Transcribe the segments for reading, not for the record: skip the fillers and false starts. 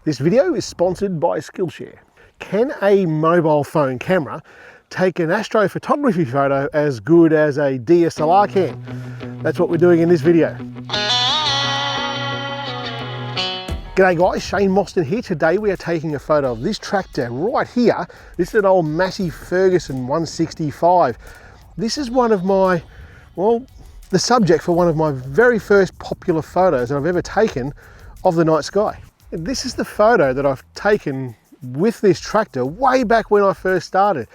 This video is sponsored by Skillshare. Can a mobile phone camera take an astrophotography photo as good as a DSLR can? That's what we're doing in this video. G'day guys, Shane Mostyn here. Today we are taking a photo of this tractor right here. This is an old Massey Ferguson 165. This is one of my, the subject for one of my very first popular photos that I've ever taken of the night sky. And this is the photo that I've taken with this tractor way back when I first started.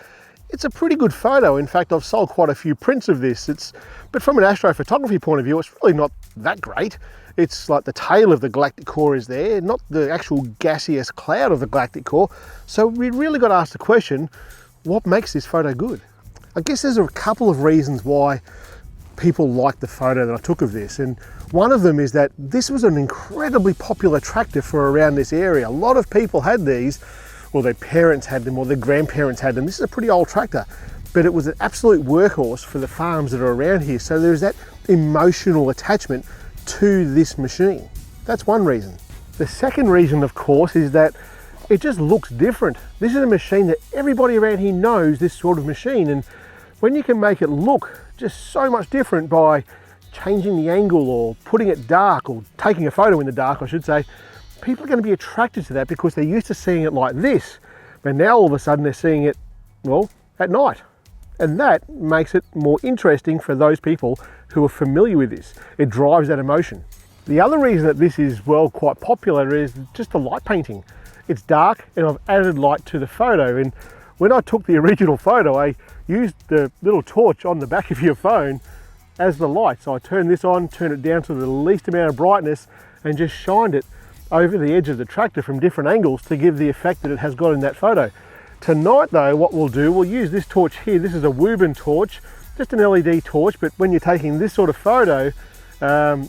It's a pretty good photo. In fact, I've sold quite a few prints of this. But from an astrophotography point of view, it's really not that great. It's like the tail of the galactic core is there, not the actual gaseous cloud of the galactic core. So we really got to ask the question, what makes this photo good? I guess there's a couple of reasons why people like the photo that I took of this. And one of them is that this was an incredibly popular tractor for around this area. A lot of people had these, or their parents had them, or their grandparents had them. This is a pretty old tractor, but it was an absolute workhorse for the farms that are around here. So there's that emotional attachment to this machine. That's one reason. The second reason, of course, is that it just looks different. This is a machine that everybody around here knows, this sort of machine, and when you can make it look just so much different by changing the angle or putting it dark or taking a photo in the dark, I should say, people are going to be attracted to that because they're used to seeing it like this. But now all of a sudden they're seeing it, well, at night. And that makes it more interesting for those people who are familiar with this. It drives that emotion. The other reason that this is, well, quite popular is just the light painting. It's dark and I've added light to the photo. And when I took the original photo, I used the little torch on the back of your phone as the light. So I turned this on, turned it down to the least amount of brightness and just shined it over the edge of the tractor from different angles to give the effect that it has got in that photo. Tonight though, what we'll do, we'll use this torch here. This is a Woburn torch, just an LED torch, but when you're taking this sort of photo,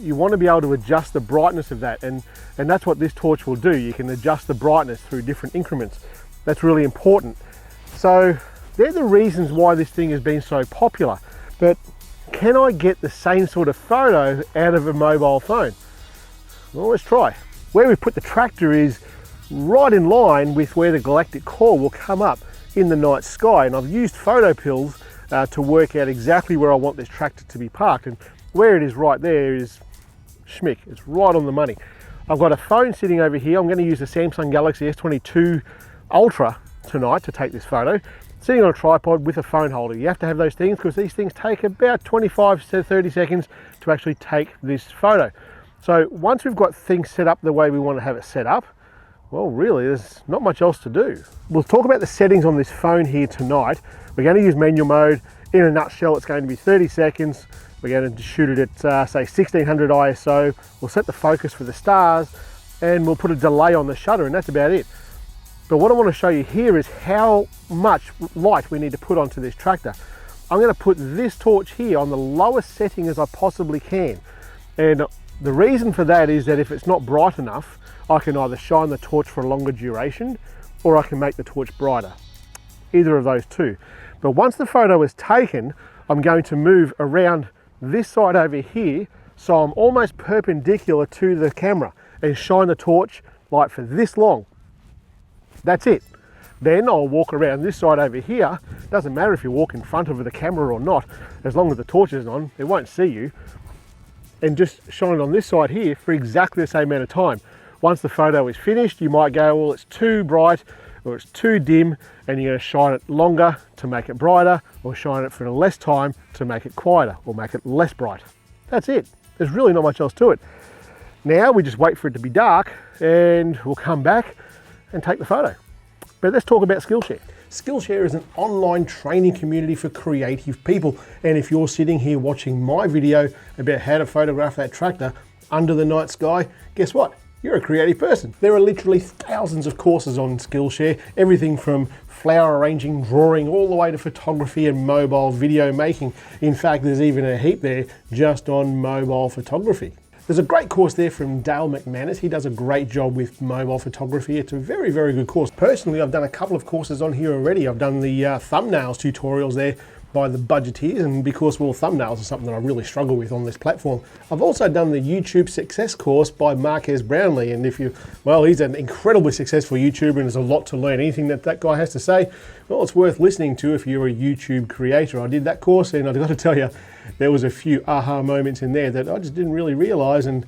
you want to be able to adjust the brightness of that, and that's what this torch will do. You can adjust the brightness through different increments. That's really important. So they're the reasons why this thing has been so popular. But can I get the same sort of photo out of a mobile phone? Well, let's try. Where we put the tractor is right in line with where the galactic core will come up in the night sky, and I've used photo pills to work out exactly where I want this tractor to be parked, and where it is right there is schmick. It's right on the money. I've got a phone sitting over here. I'm going to use the Samsung Galaxy S22 Ultra tonight to take this photo, sitting on a tripod with a phone holder. You have to have those things because these things take about 25 to 30 seconds to actually take this photo. So once we've got things set up the way we want to have it set up, well, really, there's not much else to do. We'll talk about the settings on this phone here tonight. We're going to use manual mode. In a nutshell, it's going to be 30 seconds. We're going to shoot it at, say, 1600 ISO. We'll set the focus for the stars, and we'll put a delay on the shutter, and that's about it. But what I want to show you here is how much light we need to put onto this tractor. I'm going to put this torch here on the lowest setting as I possibly can. And the reason for that is that if it's not bright enough, I can either shine the torch for a longer duration or I can make the torch brighter. Either of those two. But once the photo is taken, I'm going to move around this side over here so I'm almost perpendicular to the camera and shine the torch like for this long. That's it. Then I'll walk around this side over here. Doesn't matter if you walk in front of the camera or not, as long as the torch is on, it won't see you. And just shine it on this side here for exactly the same amount of time. Once the photo is finished, you might go, well, it's too bright or it's too dim, and you're going to shine it longer to make it brighter, or shine it for less time to make it quieter or make it less bright. That's it. There's really not much else to it. Now we just wait for it to be dark and we'll come back and take the photo. But let's talk about Skillshare. Skillshare is an online training community for creative people. And if you're sitting here watching my video about how to photograph that tractor under the night sky, guess what? You're a creative person. There are literally thousands of courses on Skillshare, everything from flower arranging, drawing, all the way to photography and mobile video making. In fact, there's even a heap there just on mobile photography. There's a great course there from Dale McManus. He does a great job with mobile photography. It's a very, very good course. Personally, I've done a couple of courses on here already. I've done the thumbnails tutorials there by the budgeteers, and because, well, thumbnails are something that I really struggle with on this platform. I've also done the YouTube success course by Marques Brownlee, and he's an incredibly successful YouTuber and there's a lot to learn. Anything that guy has to say, well, it's worth listening to if you're a YouTube creator. I did that course and I've got to tell you, there was a few aha moments in there that I just didn't really realize, and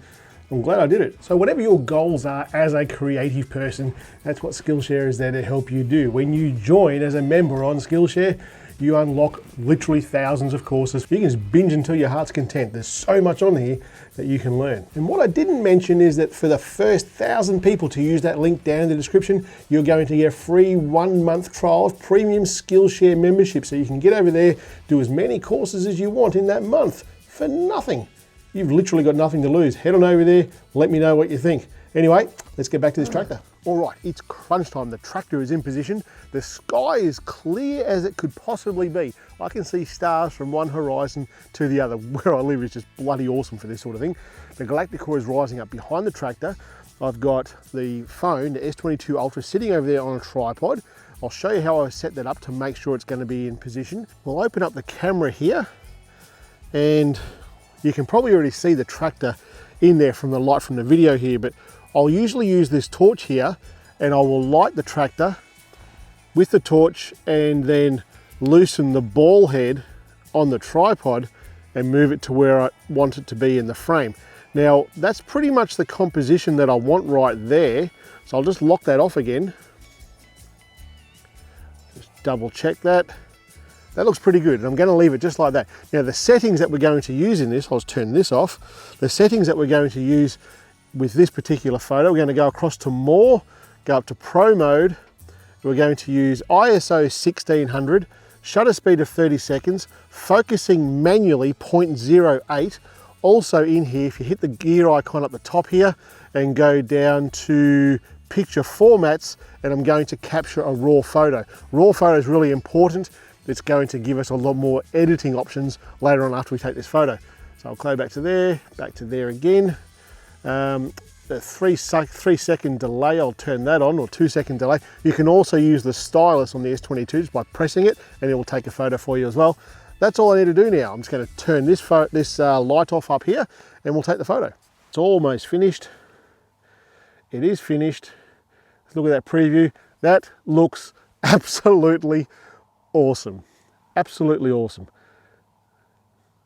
I'm glad I did it. So whatever your goals are as a creative person, that's what Skillshare is there to help you do. When you join as a member on Skillshare, you unlock literally thousands of courses. You can just binge until your heart's content. There's so much on here that you can learn. And what I didn't mention is that for the first 1,000 people to use that link down in the description, you're going to get a free 1-month trial of premium Skillshare membership. So you can get over there, do as many courses as you want in that month for nothing. You've literally got nothing to lose. Head on over there, let me know what you think. Anyway, let's get back to this tractor. All right, it's crunch time. The tractor is in position. The sky is clear as it could possibly be. I can see stars from one horizon to the other. Where I live is just bloody awesome for this sort of thing. The Galactic Core is rising up behind the tractor. I've got the phone, the S22 Ultra, sitting over there on a tripod. I'll show you how I set that up to make sure it's going to be in position. We'll open up the camera here, and you can probably already see the tractor in there from the light from the video here, but I'll usually use this torch here and I will light the tractor with the torch and then loosen the ball head on the tripod and move it to where I want it to be in the frame. Now that's pretty much the composition that I want right there. So I'll just lock that off again. Just double check that. That looks pretty good, and I'm going to leave it just like that. Now the settings that we're going to use in this, I'll just turn this off. The settings that we're going to use with this particular photo, we're going to go across to more, go up to Pro mode. We're going to use ISO 1600, shutter speed of 30 seconds, focusing manually 0.08. Also in here, if you hit the gear icon up the top here and go down to picture formats, and I'm going to capture a raw photo. Raw photo is really important. It's going to give us a lot more editing options later on after we take this photo. So I'll go back to there again. The 3 second delay, I'll turn that on, or 2 second delay. You can also use the stylus on the S22 just by pressing it, and it will take a photo for you as well. That's all I need to do now. I'm just going to turn this light off up here, and we'll take the photo. It's almost finished. It is finished. Let's look at that preview. That looks absolutely awesome. Absolutely awesome.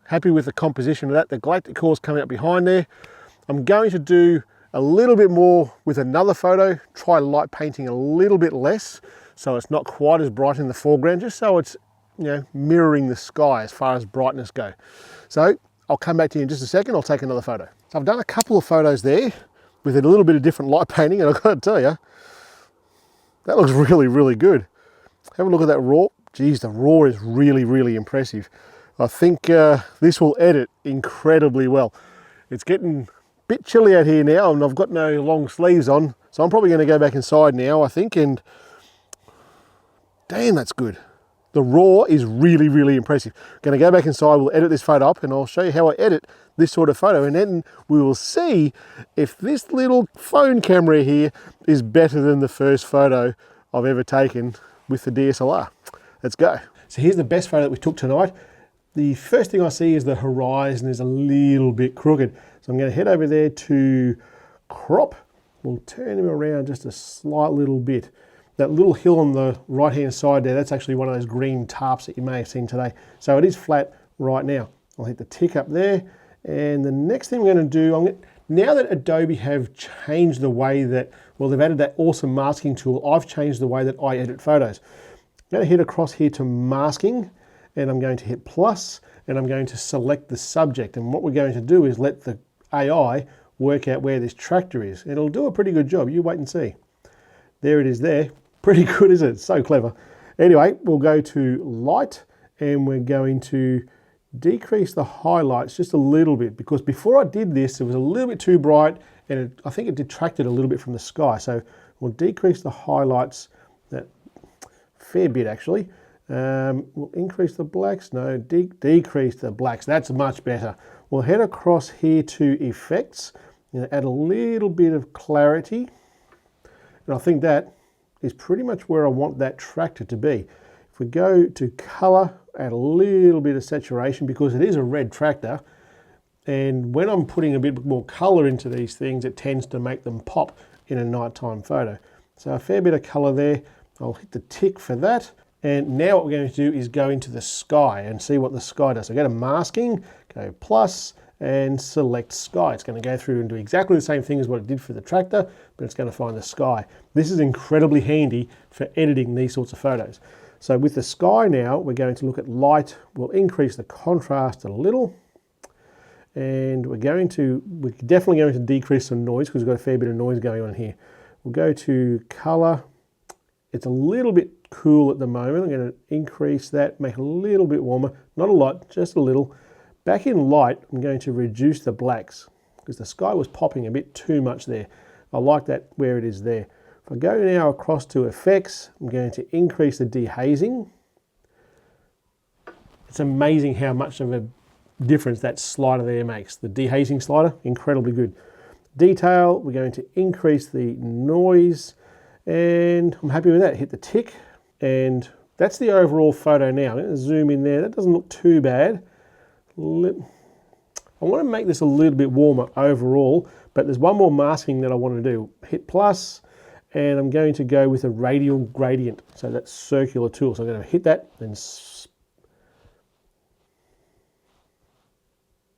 Happy with the composition of that. The Galactic Core's coming up behind there. I'm going to do a little bit more with another photo, try light painting a little bit less so it's not quite as bright in the foreground, just so it's, you know, mirroring the sky as far as brightness go. So I'll come back to you in just a second. I'll take another photo. So I've done a couple of photos there with a little bit of different light painting, and I've got to tell you, that looks really, really good. Have a look at that raw. Geez, the raw is really, really impressive. I think this will edit incredibly well. It's getting bit chilly out here now, and I've got no long sleeves on, so I'm probably going to go back inside now, I think, and damn, that's good. The raw is really, really impressive. I'm going to go back inside, we'll edit this photo up, and I'll show you how I edit this sort of photo, and then we will see if this little phone camera here is better than the first photo I've ever taken with the DSLR. Let's go. So here's the best photo that we took tonight. The first thing I see is the horizon is a little bit crooked. So I'm going to head over there to crop. We'll turn him around just a slight little bit. That little hill on the right hand side there, that's actually one of those green tarps that you may have seen today. So it is flat right now. I'll hit the tick up there. And the next thing I'm going to do, now that Adobe have changed the way that, well, they've added that awesome masking tool, I've changed the way that I edit photos. I'm going to hit across here to masking, and I'm going to hit plus, and I'm going to select the subject. And what we're going to do is let the AI work out where this tractor is. It'll do a pretty good job. You wait and see. There it is there. Pretty good, isn't it? So clever. Anyway, we'll go to light, and we're going to decrease the highlights just a little bit, because before I did this, it was a little bit too bright, and I think it detracted a little bit from the sky. So we'll decrease the highlights that fair bit actually. We'll increase the blacks, no, decrease the blacks, that's much better. We'll head across here to effects, and add a little bit of clarity, and I think that is pretty much where I want that tractor to be. If If we go to color, add a little bit of saturation because it is a red tractor. And when I'm putting a bit more color into these things, it tends to make them pop in a nighttime photo. So a fair bit of color there. I'll hit the tick for that. And now what we're going to do is go into the sky and see what the sky does. So go to masking, go plus, and select sky. It's going to go through and do exactly the same thing as what it did for the tractor, but it's going to find the sky. This is incredibly handy for editing these sorts of photos. So with the sky now, we're going to look at light. We'll increase the contrast a little. And we're definitely going to decrease some noise because we've got a fair bit of noise going on here. We'll go to color. It's a little bit cool at the moment. I'm going to increase that, make it a little bit warmer. Not a lot, just a little. Back in light, I'm going to reduce the blacks because the sky was popping a bit too much there. I like that where it is there. If I go now across to effects, I'm going to increase the dehazing. It's amazing how much of a difference that slider there makes. The dehazing slider, incredibly good. Detail, we're going to increase the noise, and I'm happy with that. Hit the tick, and that's the overall photo now. I'm going to zoom in there. That doesn't look too bad. I want to make this a little bit warmer overall, but there's one more masking that I want to do. Hit plus, and I'm going to go with a radial gradient. So that's circular tool. So I'm going to hit that and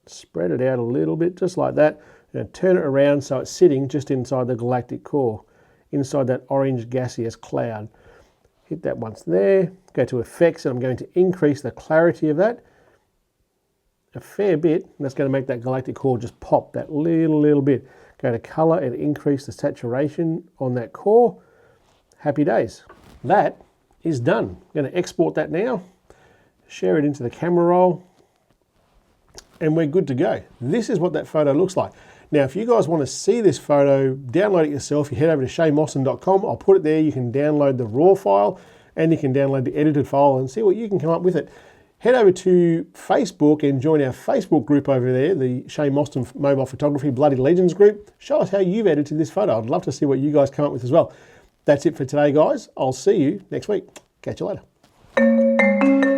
spread it out a little bit, just like that. And turn it around so it's sitting just inside the galactic core, inside that orange gaseous cloud. Hit that once there, go to effects, and I'm going to increase the clarity of that a fair bit. And that's going to make that galactic core just pop that little bit. Go to color and increase the saturation on that core. Happy days. That is done. I'm going to export that now, share it into the camera roll, and we're good to go. This is what that photo looks like. Now, if you guys want to see this photo, download it yourself. You head over to shanemoston.com. I'll put it there. You can download the raw file and you can download the edited file and see what you can come up with it. Head over to Facebook and join our Facebook group over there, the Shane Moston Mobile Photography Bloody Legends group. Show us how you've edited this photo. I'd love to see what you guys come up with as well. That's it for today, guys. I'll see you next week. Catch you later.